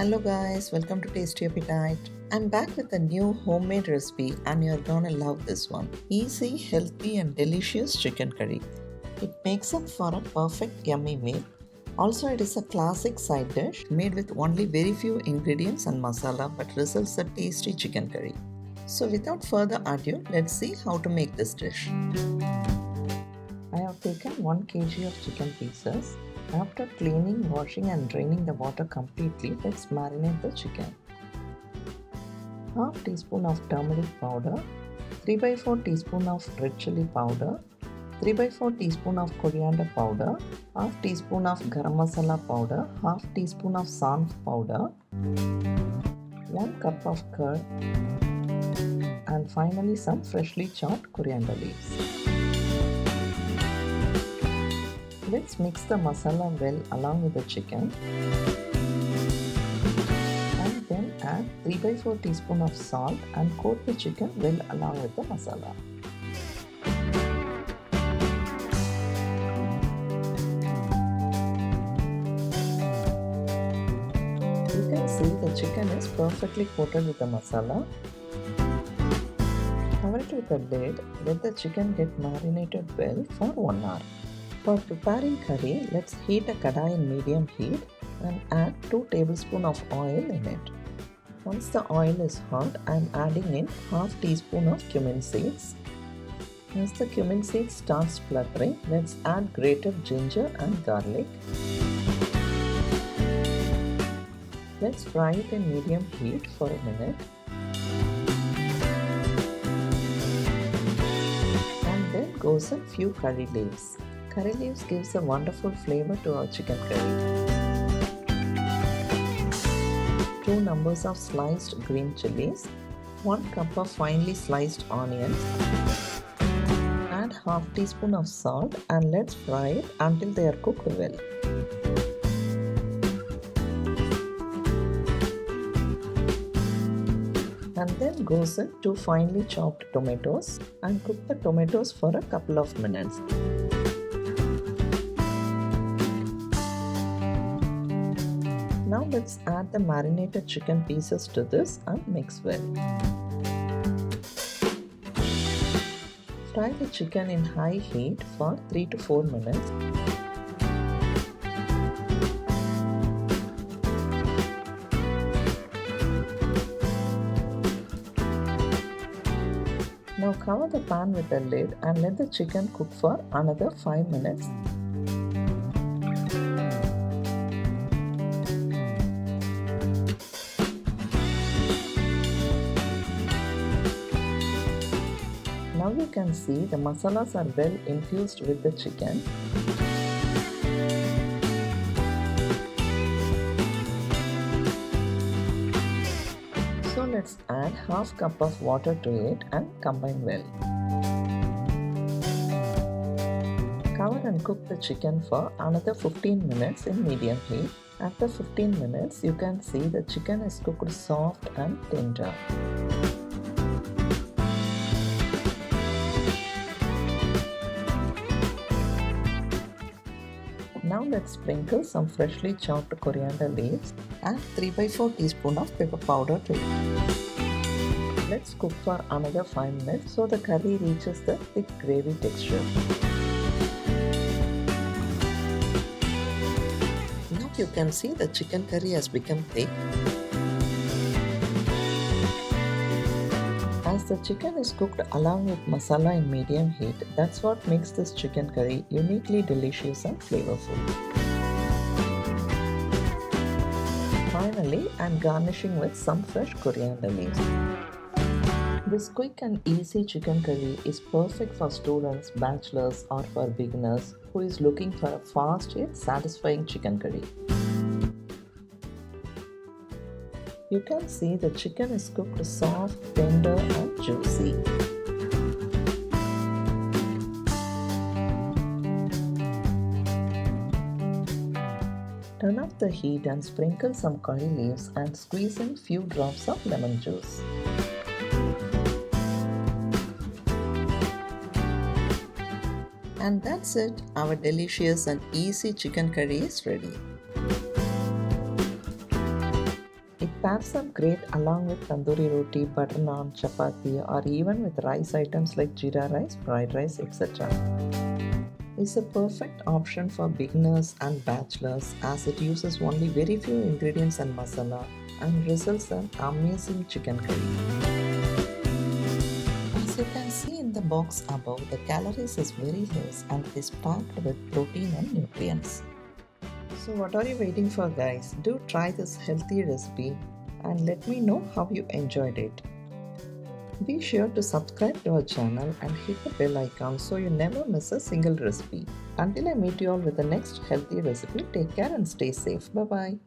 Hello guys, welcome to Tasty Appetite. I'm back with a new homemade recipe and you're gonna love this one. Easy, healthy and delicious chicken curry. It makes up for a perfect yummy meal. Also it is a classic side dish made with only very few ingredients and masala but results a tasty chicken curry. So without further ado, let's see how to make this dish. I have taken 1 kg of chicken pieces. After cleaning, washing and draining the water completely, let's marinate the chicken. Half teaspoon of turmeric powder, 3 by 4 teaspoon of red chili powder, 3 by 4 teaspoon of coriander powder, half teaspoon of garam masala powder, half teaspoon of saunf powder, 1 cup of curd, and finally some freshly chopped coriander leaves. Let's mix the masala well along with the chicken and then add 3 by 4 teaspoon of salt and coat the chicken well along with the masala. You can see the chicken is perfectly coated with the masala. Cover it with a lid. Let the chicken get marinated well for 1 hour. For preparing curry, let's heat a kadai in medium heat and add 2 tablespoons of oil in it. Once the oil is hot, I am adding in half teaspoon of cumin seeds. As the cumin seeds start spluttering, let's add grated ginger and garlic. Let's fry it in medium heat for a minute. And then goes a few curry leaves. Curry leaves gives a wonderful flavor to our chicken curry. 2 numbers of sliced green chilies, 1 cup of finely sliced onions, add half teaspoon of salt and let's fry it until they are cooked well. And then goes in 2 finely chopped tomatoes and cook the tomatoes for a couple of minutes. Now let's add the marinated chicken pieces to this and mix well. Fry the chicken in high heat for 3 to 4 minutes. Now cover the pan with a lid and let the chicken cook for another 5 minutes. Now you can see the masalas are well infused with the chicken. So let's add half cup of water to it and combine well. Cover and cook the chicken for another 15 minutes in medium heat. After 15 minutes, you can see the chicken is cooked soft and tender. Now let's sprinkle some freshly chopped coriander leaves and 3 by 4 teaspoon of pepper powder to it. Let's cook for another 5 minutes so the curry reaches the thick gravy texture. Now you can see the chicken curry has become thick. As the chicken is cooked along with masala in medium heat, that's what makes this chicken curry uniquely delicious and flavorful. Finally, I'm garnishing with some fresh coriander leaves. This quick and easy chicken curry is perfect for students, bachelors or for beginners who is looking for a fast yet satisfying chicken curry. You can see the chicken is cooked soft, tender and juicy. Turn off the heat and sprinkle some curry leaves and squeeze in few drops of lemon juice. And that's it, our delicious and easy chicken curry is ready. Pairs up great along with tandoori roti, butter naan, chapati, or even with rice items like jeera rice, fried rice, etc. It's a perfect option for beginners and bachelors as it uses only very few ingredients and masala and results in amazing chicken curry. As you can see in the box above, the calories is very less and is packed with protein and nutrients. So what are you waiting for, guys? Do try this healthy recipe and let me know how you enjoyed it. Be sure to subscribe to our channel and hit the bell icon so you never miss a single recipe. Until I meet you all with the next healthy recipe, take care and stay safe. Bye bye.